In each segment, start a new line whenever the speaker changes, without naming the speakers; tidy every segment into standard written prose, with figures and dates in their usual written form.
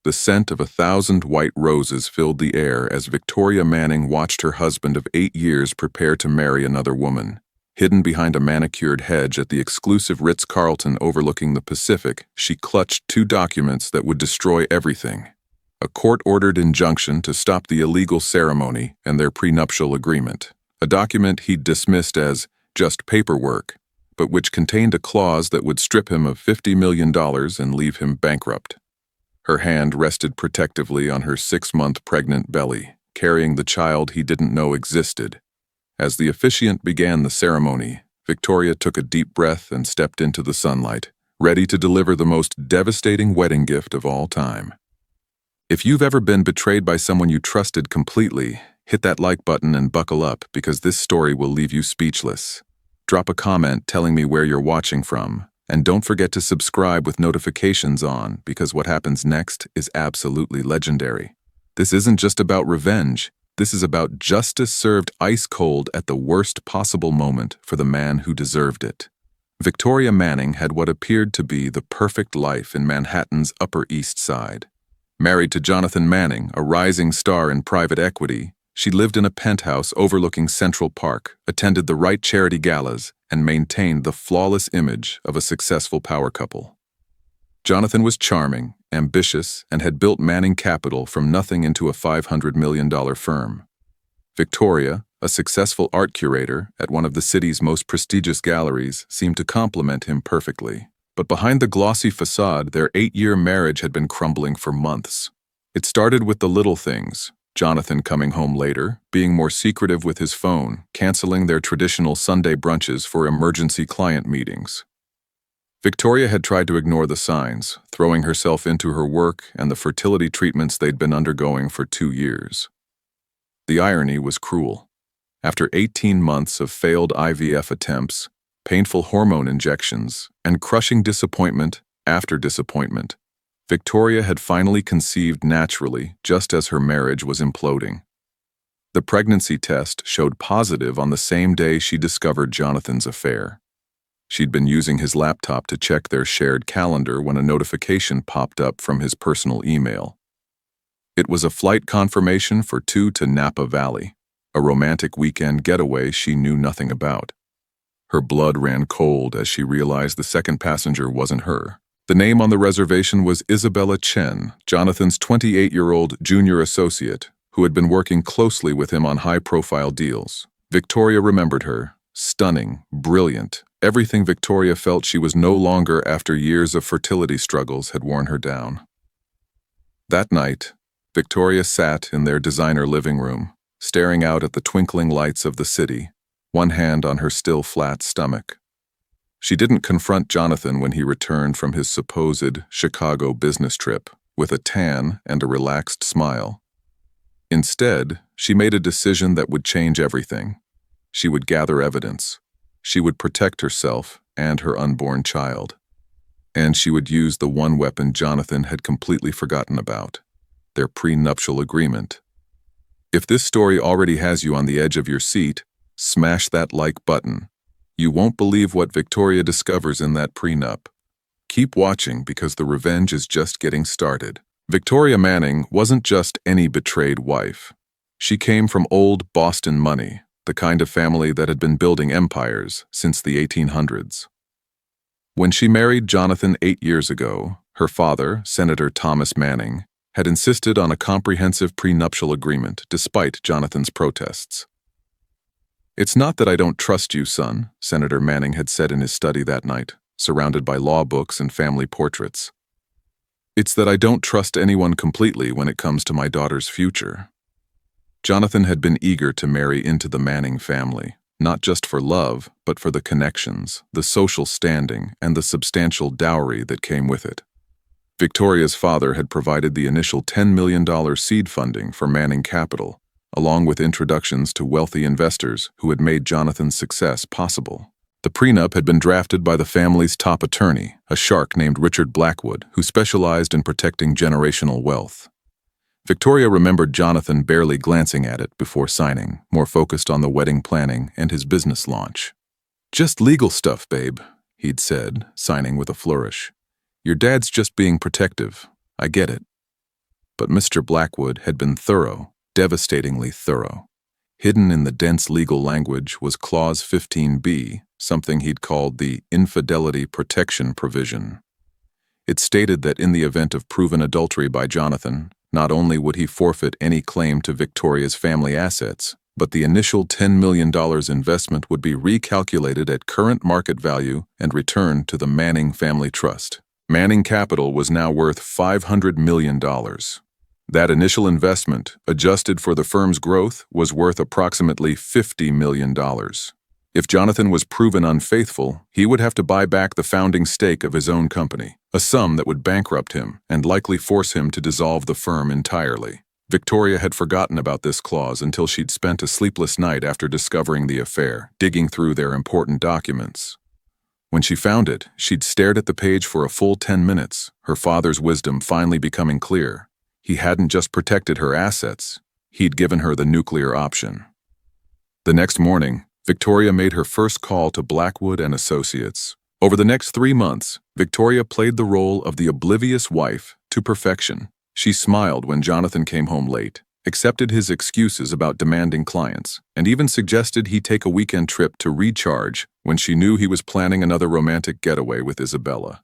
The scent of 1,000 white roses filled the air as Victoria Manning watched her husband of 8 years prepare to marry another woman. Hidden behind a manicured hedge at the exclusive Ritz-Carlton overlooking the Pacific, she clutched 2 documents that would destroy everything. A court-ordered injunction to stop the illegal ceremony and their prenuptial agreement. A document he'd dismissed as just paperwork, but which contained a clause that would strip him of $50 million and leave him bankrupt. Her hand rested protectively on her 6-month pregnant belly, carrying the child he didn't know existed. As the officiant began the ceremony, Victoria took a deep breath and stepped into the sunlight, ready to deliver the most devastating wedding gift of all time. If you've ever been betrayed by someone you trusted completely, hit that like button and buckle up because this story will leave you speechless. Drop a comment telling me where you're watching from, and don't forget to subscribe with notifications on because what happens next is absolutely legendary. This isn't just about revenge. This is about justice served ice cold at the worst possible moment for the man who deserved it. Victoria Manning had what appeared to be the perfect life in Manhattan's Upper East Side. Married to Jonathan Manning, a rising star in private equity, she lived in a penthouse overlooking Central Park, attended the right charity galas, and maintained the flawless image of a successful power couple. Jonathan was charming, ambitious, and had built Manning Capital from nothing into a $500 million firm. Victoria, a successful art curator at one of the city's most prestigious galleries, seemed to complement him perfectly. But behind the glossy facade, their 8-year marriage had been crumbling for months. It started with the little things. Jonathan coming home later, being more secretive with his phone, canceling their traditional Sunday brunches for emergency client meetings. Victoria had tried to ignore the signs, throwing herself into her work and the fertility treatments they'd been undergoing for 2 years. The irony was cruel. After 18 months of failed IVF attempts, painful hormone injections, and crushing disappointment after disappointment, Victoria had finally conceived naturally just as her marriage was imploding. The pregnancy test showed positive on the same day she discovered Jonathan's affair. She'd been using his laptop to check their shared calendar when a notification popped up from his personal email. It was a flight confirmation for 2 to Napa Valley, a romantic weekend getaway she knew nothing about. Her blood ran cold as she realized the second passenger wasn't her. The name on the reservation was Isabella Chen, Jonathan's 28-year-old junior associate, who had been working closely with him on high-profile deals. Victoria remembered her. Stunning, brilliant, everything Victoria felt she was no longer after years of fertility struggles had worn her down. That night, Victoria sat in their designer living room, staring out at the twinkling lights of the city, one hand on her still flat stomach. She didn't confront Jonathan when he returned from his supposed Chicago business trip with a tan and a relaxed smile. Instead, she made a decision that would change everything. She would gather evidence. She would protect herself and her unborn child. And she would use the one weapon Jonathan had completely forgotten about, their prenuptial agreement. If this story already has you on the edge of your seat, smash that like button. You won't believe what Victoria discovers in that prenup. Keep watching because the revenge is just getting started. Victoria Manning wasn't just any betrayed wife. She came from old Boston money, the kind of family that had been building empires since the 1800s. When she married Jonathan 8 years ago, her father, Senator Thomas Manning, had insisted on a comprehensive prenuptial agreement despite Jonathan's protests. "It's not that I don't trust you, son," Senator Manning had said in his study that night, surrounded by law books and family portraits. "It's that I don't trust anyone completely when it comes to my daughter's future." Jonathan had been eager to marry into the Manning family, not just for love, but for the connections, the social standing, and the substantial dowry that came with it. Victoria's father had provided the initial $10 million seed funding for Manning Capital, along with introductions to wealthy investors who had made Jonathan's success possible. The prenup had been drafted by the family's top attorney, a shark named Richard Blackwood, who specialized in protecting generational wealth. Victoria remembered Jonathan barely glancing at it before signing, more focused on the wedding planning and his business launch. "Just legal stuff, babe," he'd said, signing with a flourish. "Your dad's just being protective. I get it." But Mr. Blackwood had been thorough, devastatingly thorough. Hidden in the dense legal language was Clause 15b, something he'd called the Infidelity Protection Provision. It stated that in the event of proven adultery by Jonathan, not only would he forfeit any claim to Victoria's family assets, but the initial $10 million investment would be recalculated at current market value and returned to the Manning Family Trust. Manning Capital was now worth $500 million. That initial investment, adjusted for the firm's growth, was worth approximately $50 million. If Jonathan was proven unfaithful, he would have to buy back the founding stake of his own company, a sum that would bankrupt him and likely force him to dissolve the firm entirely. Victoria had forgotten about this clause until she'd spent a sleepless night after discovering the affair, digging through their important documents. When she found it, she'd stared at the page for a full 10 minutes, her father's wisdom finally becoming clear. He hadn't just protected her assets, he'd given her the nuclear option. The next morning, Victoria made her first call to Blackwood and Associates. Over the next 3 months, Victoria played the role of the oblivious wife to perfection. She smiled when Jonathan came home late, accepted his excuses about demanding clients, and even suggested he take a weekend trip to recharge when she knew he was planning another romantic getaway with Isabella.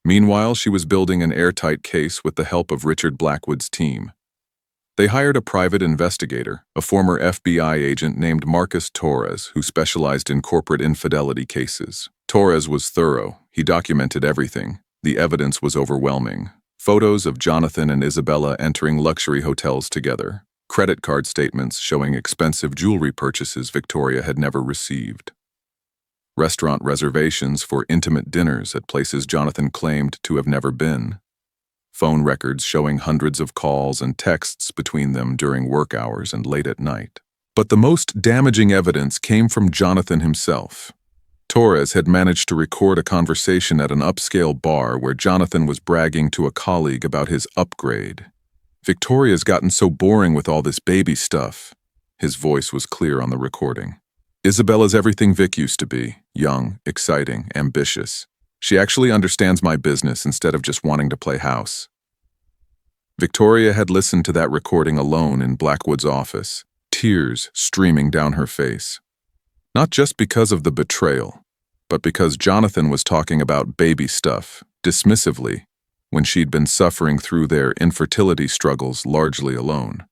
Meanwhile, she was building an airtight case with the help of Richard Blackwood's team. They hired a private investigator, a former FBI agent named Marcus Torres, who specialized in corporate infidelity cases. Torres was thorough. He documented everything. The evidence was overwhelming. Photos of Jonathan and Isabella entering luxury hotels together. Credit card statements showing expensive jewelry purchases Victoria had never received. Restaurant reservations for intimate dinners at places Jonathan claimed to have never been. Phone records showing hundreds of calls and texts between them during work hours and late at night. But the most damaging evidence came from Jonathan himself. Torres had managed to record a conversation at an upscale bar where Jonathan was bragging to a colleague about his upgrade. "Victoria's gotten so boring with all this baby stuff." His voice was clear on the recording. "Isabella's everything Vic used to be, young, exciting, ambitious. She actually understands my business instead of just wanting to play house." Victoria had listened to that recording alone in Blackwood's office, tears streaming down her face. Not just because of the betrayal, but because Jonathan was talking about baby stuff, dismissively, when she'd been suffering through their infertility struggles largely alone.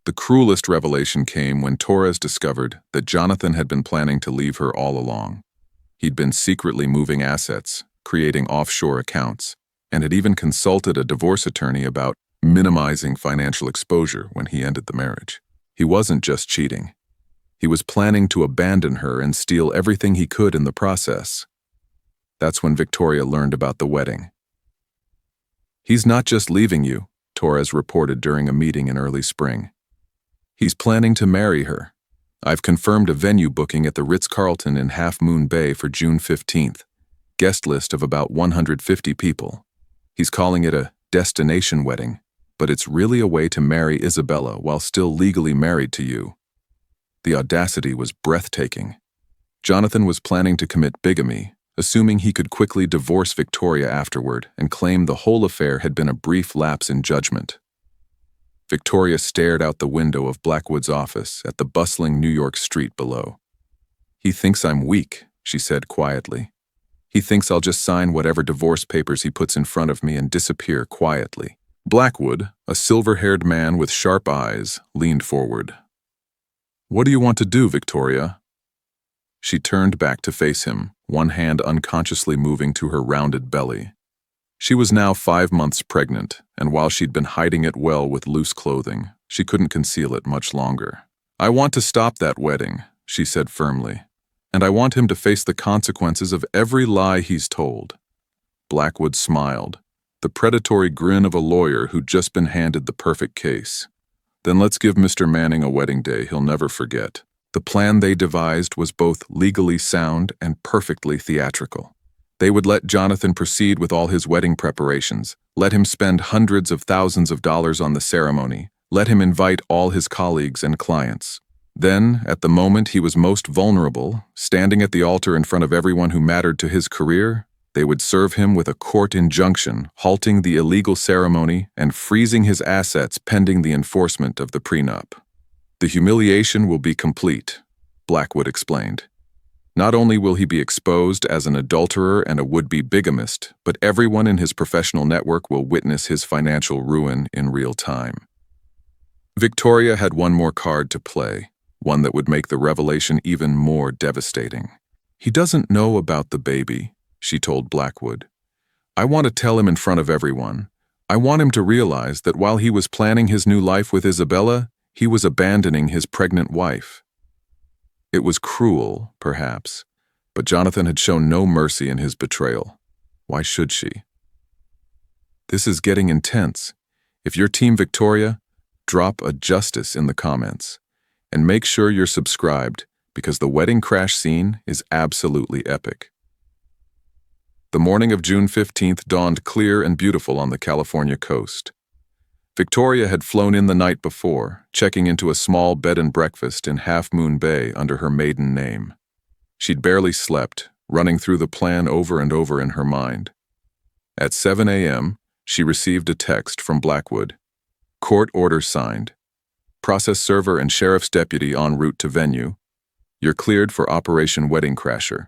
The cruelest revelation came when Torres discovered that Jonathan had been planning to leave her all along. He'd been secretly moving assets, creating offshore accounts, and had even consulted a divorce attorney about minimizing financial exposure when he ended the marriage. He wasn't just cheating. He was planning to abandon her and steal everything he could in the process. That's when Victoria learned about the wedding. "He's not just leaving you," Torres reported during a meeting in early spring. "He's planning to marry her. I've confirmed a venue booking at the Ritz-Carlton in Half Moon Bay for June 15th. Guest list of about 150 people. He's calling it a destination wedding, but it's really a way to marry Isabella while still legally married to you." The audacity was breathtaking. Jonathan was planning to commit bigamy, assuming he could quickly divorce Victoria afterward and claim the whole affair had been a brief lapse in judgment. Victoria stared out the window of Blackwood's office at the bustling New York street below. "He thinks I'm weak," she said quietly. "He thinks I'll just sign whatever divorce papers he puts in front of me and disappear quietly." Blackwood, a silver-haired man with sharp eyes, leaned forward. "What do you want to do, Victoria?" She turned back to face him, one hand unconsciously moving to her rounded belly. She was now 5 months pregnant, and while she'd been hiding it well with loose clothing, she couldn't conceal it much longer. "I want to stop that wedding," she said firmly, "and I want him to face the consequences of every lie he's told." Blackwood smiled, the predatory grin of a lawyer who'd just been handed the perfect case. "Then let's give Mr. Manning a wedding day he'll never forget." The plan they devised was both legally sound and perfectly theatrical. They would let Jonathan proceed with all his wedding preparations, let him spend hundreds of thousands of dollars on the ceremony, let him invite all his colleagues and clients. Then, at the moment he was most vulnerable, standing at the altar in front of everyone who mattered to his career, They would serve him with a court injunction, halting the illegal ceremony and freezing his assets pending the enforcement of the prenup. The humiliation will be complete, Blackwood explained. Not only will he be exposed as an adulterer and a would-be bigamist, but everyone in his professional network will witness his financial ruin in real time. Victoria had one more card to play, one that would make the revelation even more devastating. "He doesn't know about the baby," she told Blackwood. "I want to tell him in front of everyone. I want him to realize that while he was planning his new life with Isabella, he was abandoning his pregnant wife." It was cruel, perhaps, but Jonathan had shown no mercy in his betrayal. Why should she? This is getting intense. If you're Team Victoria, drop a justice in the comments. And make sure you're subscribed, because the wedding crash scene is absolutely epic. The morning of June 15th dawned clear and beautiful on the California coast. Victoria had flown in the night before, checking into a small bed and breakfast in Half Moon Bay under her maiden name. She'd barely slept, running through the plan over and over in her mind. At 7 a.m., she received a text from Blackwood. "Court order signed. Process server and sheriff's deputy en route to venue. You're cleared for Operation Wedding Crasher."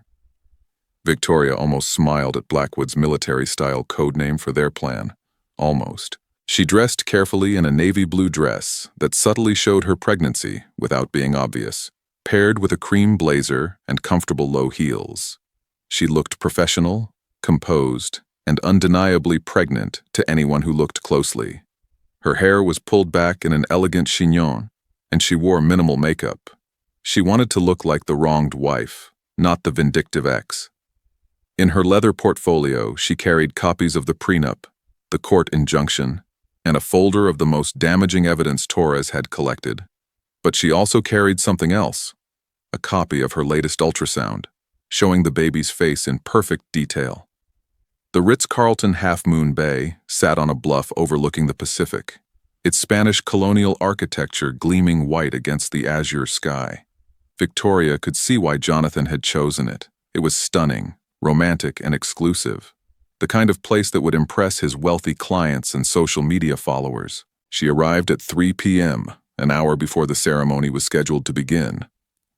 Victoria almost smiled at Blackwood's military-style codename for their plan. Almost. She dressed carefully in a navy blue dress that subtly showed her pregnancy without being obvious, paired with a cream blazer and comfortable low heels. She looked professional, composed, and undeniably pregnant to anyone who looked closely. Her hair was pulled back in an elegant chignon, and she wore minimal makeup. She wanted to look like the wronged wife, not the vindictive ex. In her leather portfolio, she carried copies of the prenup, the court injunction, and a folder of the most damaging evidence Torres had collected. But she also carried something else, a copy of her latest ultrasound, showing the baby's face in perfect detail. The Ritz-Carlton Half Moon Bay sat on a bluff overlooking the Pacific, its Spanish colonial architecture gleaming white against the azure sky. Victoria could see why Jonathan had chosen it. It was stunning, romantic, and exclusive. The kind of place that would impress his wealthy clients and social media followers. She arrived at 3 p.m., an hour before the ceremony was scheduled to begin.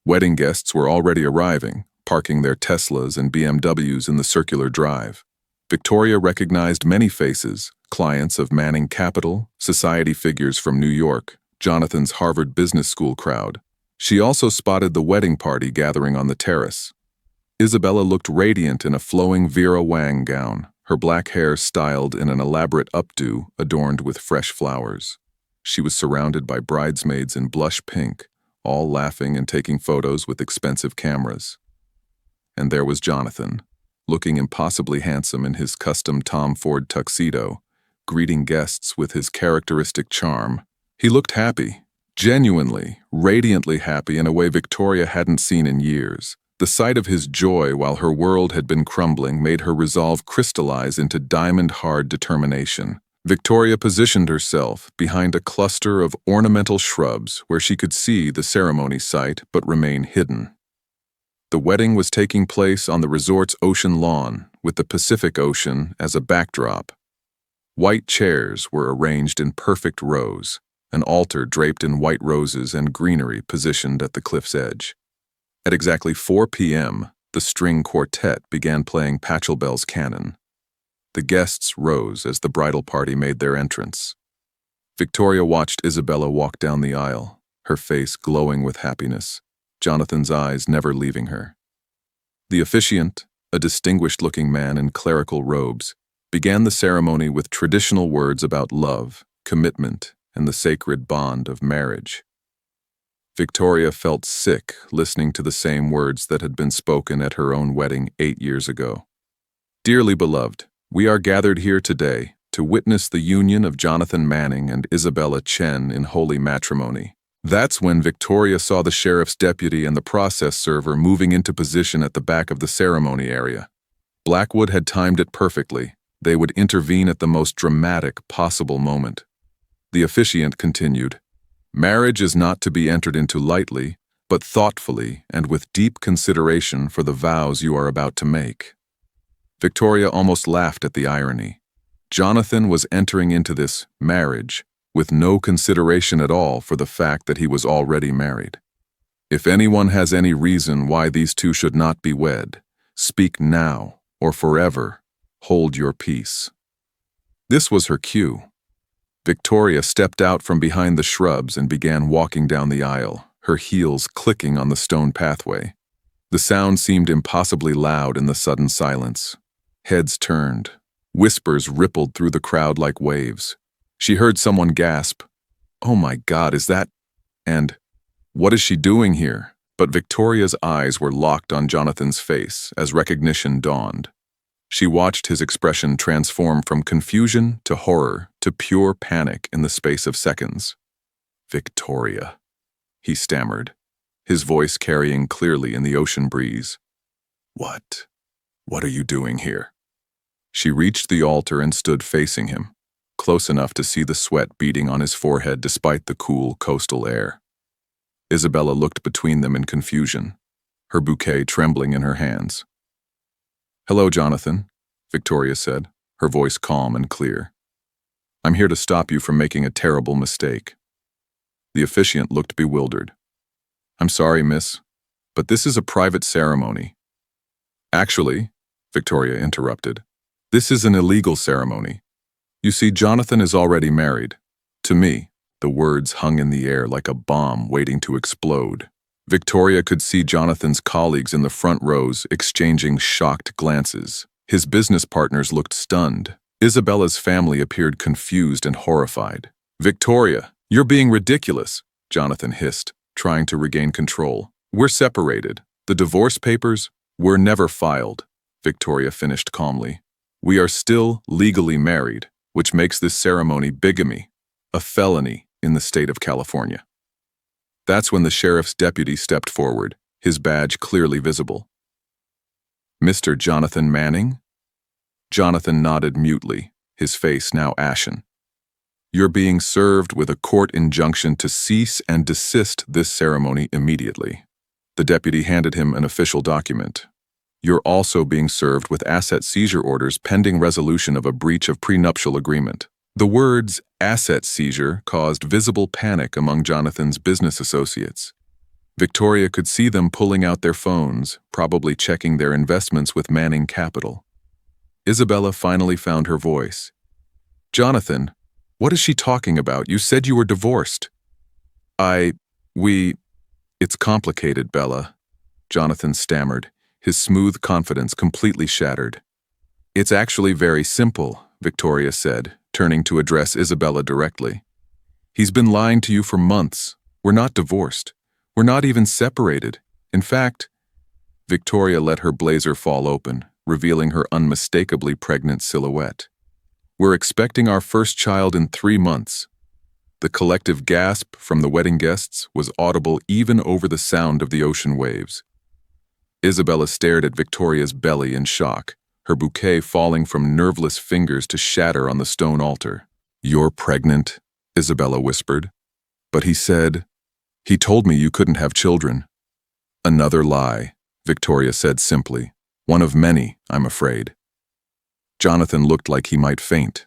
Wedding guests were already arriving, parking their Teslas and BMWs in the circular drive. Victoria recognized many faces, clients of Manning Capital, society figures from New York, Jonathan's Harvard Business School crowd. She also spotted the wedding party gathering on the terrace. Isabella looked radiant in a flowing Vera Wang gown, her black hair styled in an elaborate updo adorned with fresh flowers. She was surrounded by bridesmaids in blush pink, all laughing and taking photos with expensive cameras. And there was Jonathan, looking impossibly handsome in his custom Tom Ford tuxedo, greeting guests with his characteristic charm. He looked happy, genuinely, radiantly happy in a way Victoria hadn't seen in years. The sight of his joy while her world had been crumbling made her resolve crystallize into diamond-hard determination. Victoria positioned herself behind a cluster of ornamental shrubs where she could see the ceremony site but remain hidden. The wedding was taking place on the resort's ocean lawn, with the Pacific Ocean as a backdrop. White chairs were arranged in perfect rows, an altar draped in white roses and greenery positioned at the cliff's edge. At exactly 4 p.m., the string quartet began playing Pachelbel's canon. The guests rose as the bridal party made their entrance. Victoria watched Isabella walk down the aisle, her face glowing with happiness, Jonathan's eyes never leaving her. The officiant, a distinguished-looking man in clerical robes, began the ceremony with traditional words about love, commitment, and the sacred bond of marriage. Victoria felt sick listening to the same words that had been spoken at her own wedding 8 years ago. Dearly beloved, we are gathered here today to witness the union of Jonathan Manning and Isabella Chen in holy matrimony. That's when Victoria saw the sheriff's deputy and the process server moving into position at the back of the ceremony area. Blackwood had timed it perfectly. They would intervene at the most dramatic possible moment. The officiant continued, "Marriage is not to be entered into lightly, but thoughtfully and with deep consideration for the vows you are about to make." Victoria almost laughed at the irony. Jonathan was entering into this marriage with no consideration at all for the fact that he was already married. If anyone has any reason why these two should not be wed, speak now or forever. Hold your peace. This was her cue. Victoria stepped out from behind the shrubs and began walking down the aisle, her heels clicking on the stone pathway. The sound seemed impossibly loud in the sudden silence. Heads turned. Whispers rippled through the crowd like waves. She heard someone gasp, "Oh my God, is that?" and "What is she doing here?" But Victoria's eyes were locked on Jonathan's face as recognition dawned. She watched his expression transform from confusion to horror to pure panic in the space of seconds. "Victoria," he stammered, his voice carrying clearly in the ocean breeze. What are you doing here?" She reached the altar and stood facing him, close enough to see the sweat beading on his forehead despite the cool coastal air. Isabella looked between them in confusion, her bouquet trembling in her hands. "Hello, Jonathan," Victoria said, her voice calm and clear. "I'm here to stop you from making a terrible mistake." The officiant looked bewildered. "I'm sorry, miss, but this is a private ceremony." "Actually," Victoria interrupted, "this is an illegal ceremony. You see, Jonathan is already married. To me." The words hung in the air like a bomb waiting to explode. Victoria could see Jonathan's colleagues in the front rows exchanging shocked glances. His business partners looked stunned. Isabella's family appeared confused and horrified. "Victoria, you're being ridiculous," Jonathan hissed, trying to regain control. "We're separated. The divorce papers were never filed," Victoria finished calmly. "We are still legally married, which makes this ceremony bigamy, a felony in the state of California." That's when the sheriff's deputy stepped forward, his badge clearly visible. "Mr. Jonathan Manning?" Jonathan nodded mutely, his face now ashen. "You're being served with a court injunction to cease and desist this ceremony immediately." The deputy handed him an official document. "You're also being served with asset seizure orders pending resolution of a breach of prenuptial agreement." The words "asset seizure" caused visible panic among Jonathan's business associates. Victoria could see them pulling out their phones, probably checking their investments with Manning Capital. Isabella finally found her voice. "Jonathan, what is she talking about? You said you were divorced." It's complicated, Bella," Jonathan stammered, his smooth confidence completely shattered. "It's actually very simple," Victoria said, turning to address Isabella directly. "He's been lying to you for months. We're not divorced. We're not even separated. In fact," Victoria let her blazer fall open, revealing her unmistakably pregnant silhouette. "We're expecting our first child in 3 months." The collective gasp from the wedding guests was audible even over the sound of the ocean waves. Isabella stared at Victoria's belly in shock, her bouquet falling from nerveless fingers to shatter on the stone altar. "You're pregnant," Isabella whispered. "But he told me you couldn't have children." "Another lie," Victoria said simply. "One of many, I'm afraid." Jonathan looked like he might faint.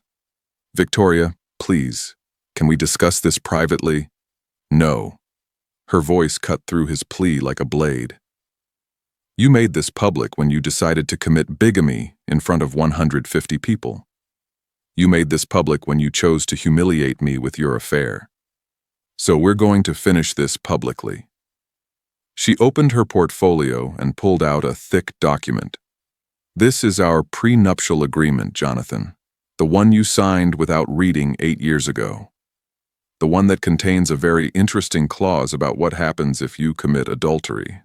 "Victoria, please, can we discuss this privately?" "No." Her voice cut through his plea like a blade. "You made this public when you decided to commit bigamy in front of 150 people. You made this public when you chose to humiliate me with your affair. So we're going to finish this publicly." She opened her portfolio and pulled out a thick document. "This is our prenuptial agreement, Jonathan, the one you signed without reading 8 years ago. The one that contains a very interesting clause about what happens if you commit adultery."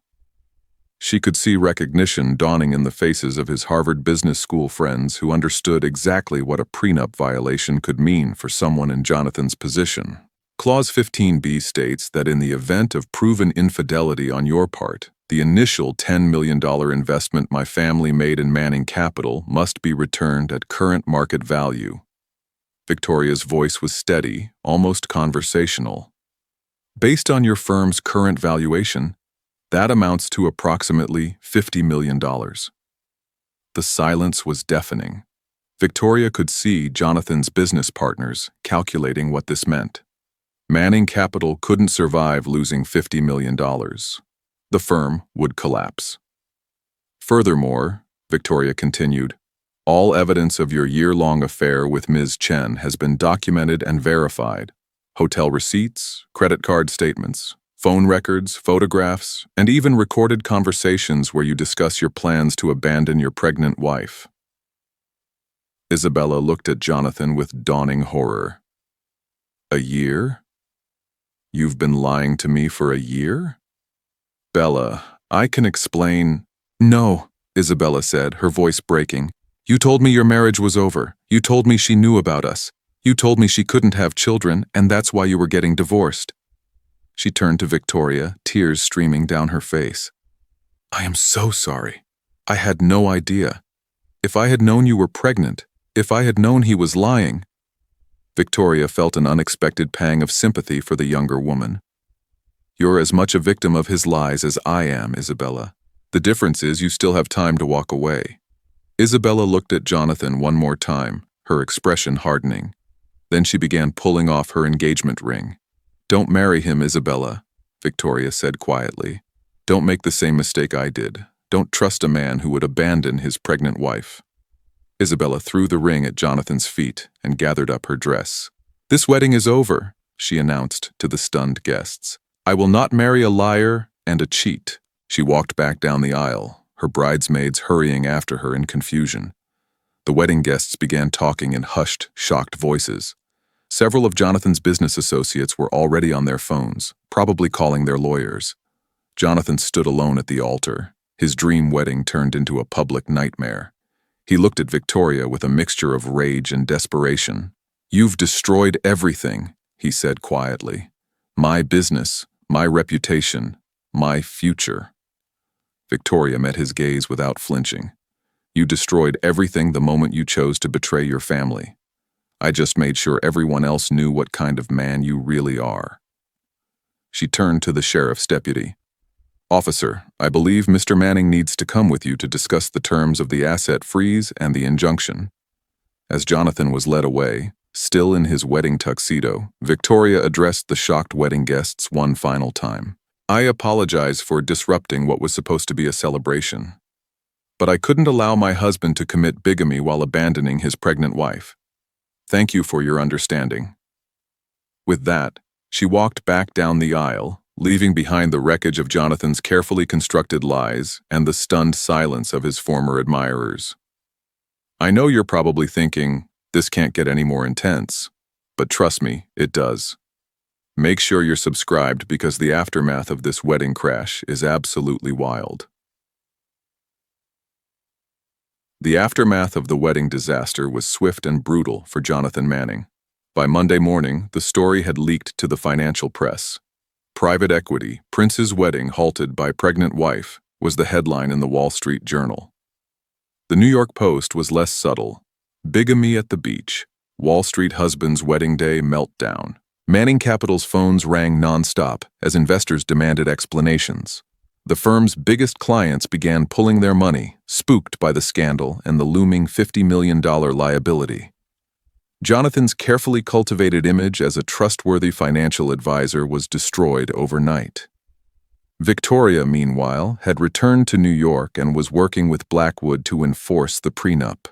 She could see recognition dawning in the faces of his Harvard Business School friends who understood exactly what a prenup violation could mean for someone in Jonathan's position. Clause 15b states that in the event of proven infidelity on your part, the initial $10 million investment my family made in Manning Capital must be returned at current market value. Victoria's voice was steady, almost conversational. "Based on your firm's current valuation, that amounts to approximately $50 million. The silence was deafening. Victoria could see Jonathan's business partners calculating what this meant. Manning Capital couldn't survive losing $50 million. The firm would collapse. Furthermore, Victoria continued, all evidence of your year-long affair with Ms. Chen has been documented and verified. Hotel receipts, credit card statements, phone records, photographs, and even recorded conversations where you discuss your plans to abandon your pregnant wife. Isabella looked at Jonathan with dawning horror. A year? You've been lying to me for a year? Bella, I can explain. No, Isabella said, her voice breaking. You told me your marriage was over. You told me she knew about us. You told me she couldn't have children, and that's why you were getting divorced. She turned to Victoria, tears streaming down her face. I am so sorry. I had no idea. If I had known you were pregnant, if I had known he was lying. Victoria felt an unexpected pang of sympathy for the younger woman. You're as much a victim of his lies as I am, Isabella. The difference is you still have time to walk away. Isabella looked at Jonathan one more time, her expression hardening. Then she began pulling off her engagement ring. Don't marry him, Isabella, Victoria said quietly. Don't make the same mistake I did. Don't trust a man who would abandon his pregnant wife. Isabella threw the ring at Jonathan's feet and gathered up her dress. This wedding is over, she announced to the stunned guests. I will not marry a liar and a cheat. She walked back down the aisle, her bridesmaids hurrying after her in confusion. The wedding guests began talking in hushed, shocked voices. Several of Jonathan's business associates were already on their phones, probably calling their lawyers. Jonathan stood alone at the altar. His dream wedding turned into a public nightmare. He looked at Victoria with a mixture of rage and desperation. You've destroyed everything, he said quietly. My business, my reputation, my future. Victoria met his gaze without flinching. You destroyed everything the moment you chose to betray your family. I just made sure everyone else knew what kind of man you really are. She turned to the sheriff's deputy. Officer, I believe Mr. Manning needs to come with you to discuss the terms of the asset freeze and the injunction. As Jonathan was led away, still in his wedding tuxedo, Victoria addressed the shocked wedding guests one final time. I apologize for disrupting what was supposed to be a celebration. But I couldn't allow my husband to commit bigamy while abandoning his pregnant wife. Thank you for your understanding. With that, she walked back down the aisle, leaving behind the wreckage of Jonathan's carefully constructed lies and the stunned silence of his former admirers. I know you're probably thinking, this can't get any more intense, but trust me, it does. Make sure you're subscribed because the aftermath of this wedding crash is absolutely wild. The aftermath of the wedding disaster was swift and brutal for Jonathan Manning. By Monday morning, the story had leaked to the financial press. Private equity, Prince's wedding halted by pregnant wife, was the headline in the Wall Street Journal. The New York Post was less subtle. Bigamy at the beach, Wall Street husband's wedding day meltdown. Manning Capital's phones rang nonstop as investors demanded explanations. The firm's biggest clients began pulling their money, spooked by the scandal and the looming $50 million liability. Jonathan's carefully cultivated image as a trustworthy financial advisor was destroyed overnight. Victoria, meanwhile, had returned to New York and was working with Blackwood to enforce the prenup.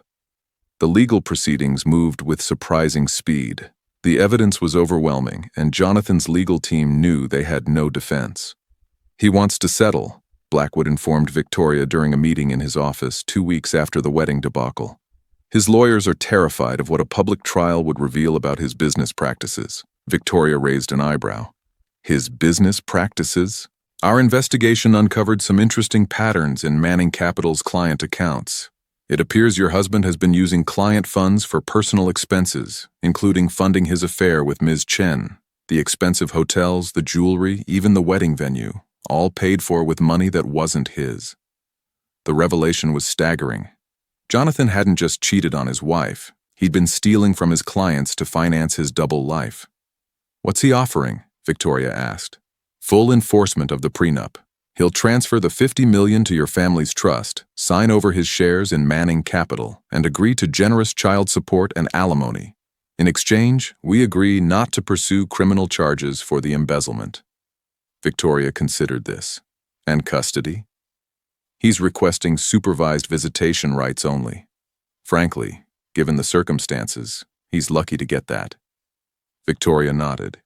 The legal proceedings moved with surprising speed. The evidence was overwhelming, and Jonathan's legal team knew they had no defense. He wants to settle, Blackwood informed Victoria during a meeting in his office 2 weeks after the wedding debacle. His lawyers are terrified of what a public trial would reveal about his business practices. Victoria raised an eyebrow. His business practices? Our investigation uncovered some interesting patterns in Manning Capital's client accounts. It appears your husband has been using client funds for personal expenses, including funding his affair with Ms. Chen, the expensive hotels, the jewelry, even the wedding venue, all paid for with money that wasn't his. The revelation was staggering. Jonathan hadn't just cheated on his wife, he'd been stealing from his clients to finance his double life. What's he offering? Victoria asked. Full enforcement of the prenup. He'll transfer the $50 million to your family's trust, sign over his shares in Manning Capital, and agree to generous child support and alimony. In exchange, we agree not to pursue criminal charges for the embezzlement. Victoria considered this. And custody? He's requesting supervised visitation rights only. Frankly, given the circumstances, he's lucky to get that. Victoria nodded.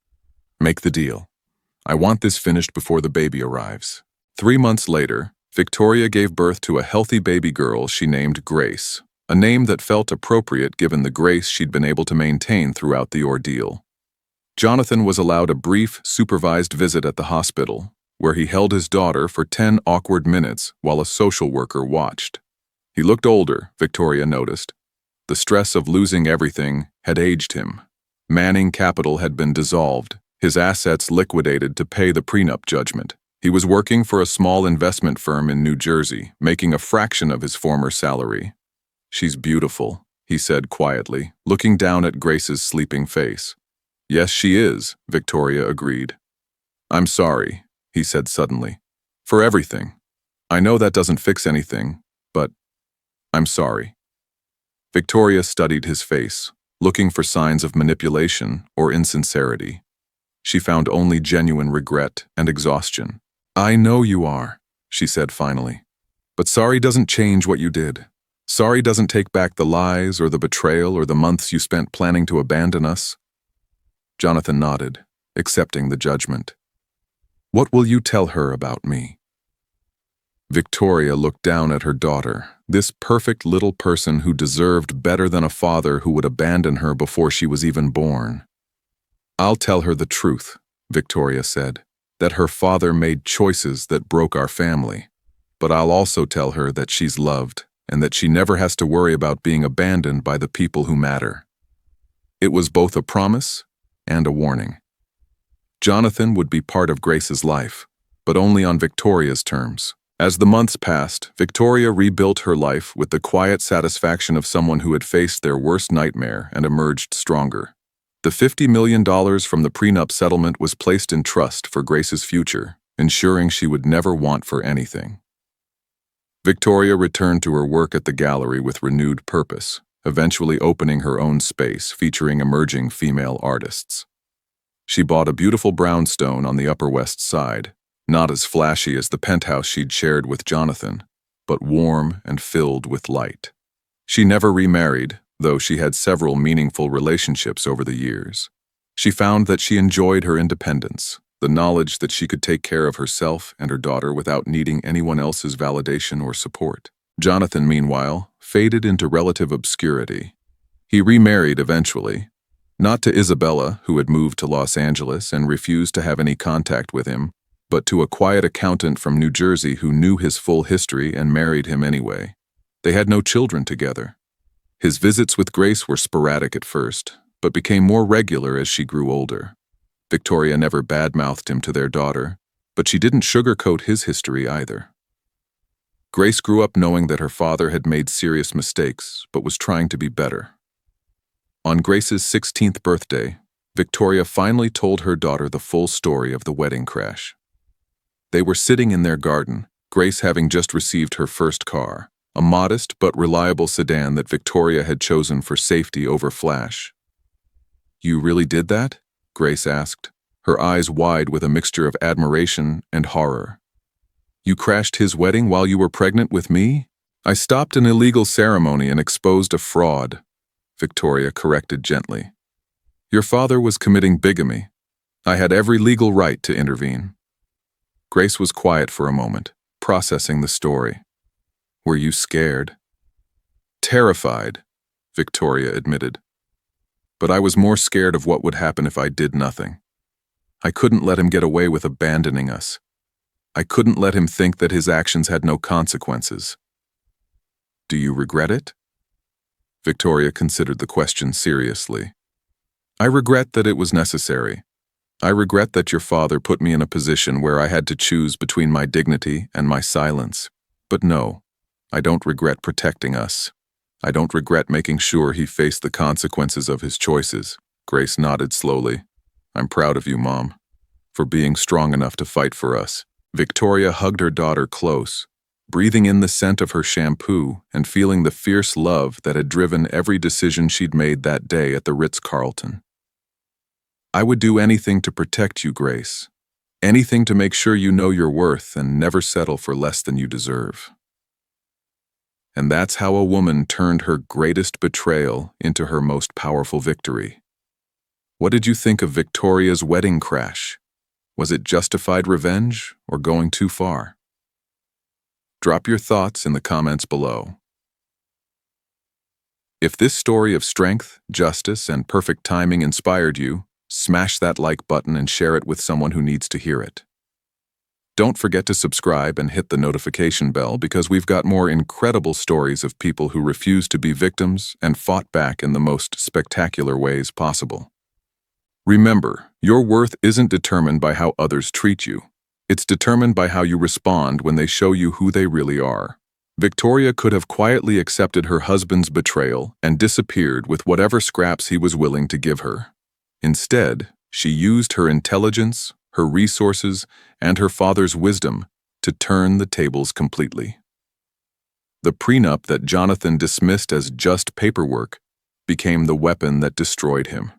Make the deal. I want this finished before the baby arrives. 3 months later, Victoria gave birth to a healthy baby girl she named Grace, a name that felt appropriate given the grace she'd been able to maintain throughout the ordeal. Jonathan was allowed a brief, supervised visit at the hospital, where he held his daughter for 10 awkward minutes while a social worker watched. He looked older, Victoria noticed. The stress of losing everything had aged him. Manning Capital had been dissolved, his assets liquidated to pay the prenup judgment. He was working for a small investment firm in New Jersey, making a fraction of his former salary. She's beautiful, he said quietly, looking down at Grace's sleeping face. Yes, she is, Victoria agreed. I'm sorry, he said suddenly. For everything. I know that doesn't fix anything, but I'm sorry. Victoria studied his face, looking for signs of manipulation or insincerity. She found only genuine regret and exhaustion. I know you are, she said finally. But sorry doesn't change what you did. Sorry doesn't take back the lies or the betrayal or the months you spent planning to abandon us. Jonathan nodded, accepting the judgment. What will you tell her about me? Victoria looked down at her daughter, this perfect little person who deserved better than a father who would abandon her before she was even born. I'll tell her the truth, Victoria said, that her father made choices that broke our family. But I'll also tell her that she's loved and that she never has to worry about being abandoned by the people who matter. It was both a promise and a warning. Jonathan would be part of Grace's life, but only on Victoria's terms. As the months passed, Victoria rebuilt her life with the quiet satisfaction of someone who had faced their worst nightmare and emerged stronger. The $50 million from the prenup settlement was placed in trust for Grace's future, ensuring she would never want for anything. Victoria returned to her work at the gallery with renewed purpose, eventually opening her own space featuring emerging female artists. She bought a beautiful brownstone on the Upper West Side, not as flashy as the penthouse she'd shared with Jonathan, but warm and filled with light. She never remarried, though she had several meaningful relationships over the years. She found that she enjoyed her independence, the knowledge that she could take care of herself and her daughter without needing anyone else's validation or support. Jonathan, meanwhile, faded into relative obscurity. He remarried eventually, not to Isabella, who had moved to Los Angeles and refused to have any contact with him, but to a quiet accountant from New Jersey who knew his full history and married him anyway. They had no children together. His visits with Grace were sporadic at first, but became more regular as she grew older. Victoria never badmouthed him to their daughter, but she didn't sugarcoat his history either. Grace grew up knowing that her father had made serious mistakes, but was trying to be better. On Grace's 16th birthday, Victoria finally told her daughter the full story of the wedding crash. They were sitting in their garden, Grace having just received her first car, a modest but reliable sedan that Victoria had chosen for safety over flash. You really did that? Grace asked, her eyes wide with a mixture of admiration and horror. You crashed his wedding while you were pregnant with me? I stopped an illegal ceremony and exposed a fraud, Victoria corrected gently. Your father was committing bigamy. I had every legal right to intervene. Grace was quiet for a moment, processing the story. Were you scared? Terrified, Victoria admitted. But I was more scared of what would happen if I did nothing. I couldn't let him get away with abandoning us. I couldn't let him think that his actions had no consequences. Do you regret it? Victoria considered the question seriously. I regret that it was necessary. I regret that your father put me in a position where I had to choose between my dignity and my silence. But no, I don't regret protecting us. I don't regret making sure he faced the consequences of his choices. Grace nodded slowly. I'm proud of you, Mom, for being strong enough to fight for us. Victoria hugged her daughter close, breathing in the scent of her shampoo and feeling the fierce love that had driven every decision she'd made that day at the Ritz-Carlton. "I would do anything to protect you, Grace. Anything to make sure you know your worth and never settle for less than you deserve." And that's how a woman turned her greatest betrayal into her most powerful victory. What did you think of Victoria's wedding crash? Was it justified revenge or going too far? Drop your thoughts in the comments below. If this story of strength, justice, and perfect timing inspired you, smash that like button and share it with someone who needs to hear it. Don't forget to subscribe and hit the notification bell because we've got more incredible stories of people who refused to be victims and fought back in the most spectacular ways possible. Remember, your worth isn't determined by how others treat you. It's determined by how you respond when they show you who they really are. Victoria could have quietly accepted her husband's betrayal and disappeared with whatever scraps he was willing to give her. Instead, she used her intelligence, her resources, and her father's wisdom to turn the tables completely. The prenup that Jonathan dismissed as just paperwork became the weapon that destroyed him.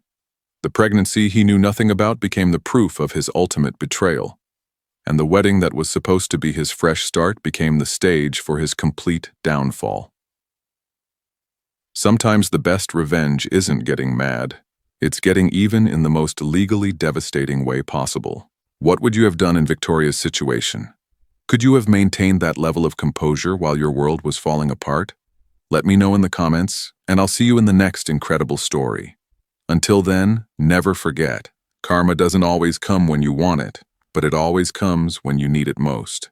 The pregnancy he knew nothing about became the proof of his ultimate betrayal. And the wedding that was supposed to be his fresh start became the stage for his complete downfall. Sometimes the best revenge isn't getting mad. It's getting even in the most legally devastating way possible. What would you have done in Victoria's situation? Could you have maintained that level of composure while your world was falling apart? Let me know in the comments, and I'll see you in the next incredible story. Until then, never forget, karma doesn't always come when you want it, but it always comes when you need it most.